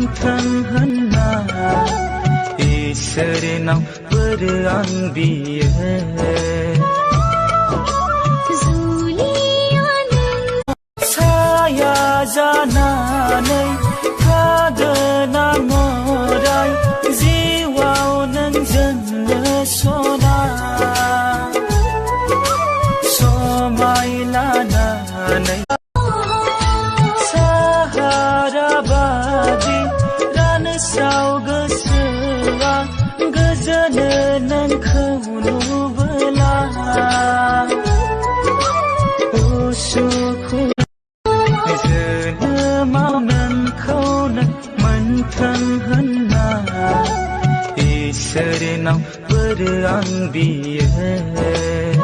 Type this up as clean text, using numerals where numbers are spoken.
मोनथों होनना इसोरनाव बोरो आं बियो। साया जानानै थागोन आं अराय जिउआव नोंजोंनो सना समाय लानानै साहारा बादि रानस्राव गोसोआ गोजोनो नोंखौ नुबोला उसुखु जोनोमाव नोंखौनो मोनथों होनना इसोरनाव बोरो आं बियो।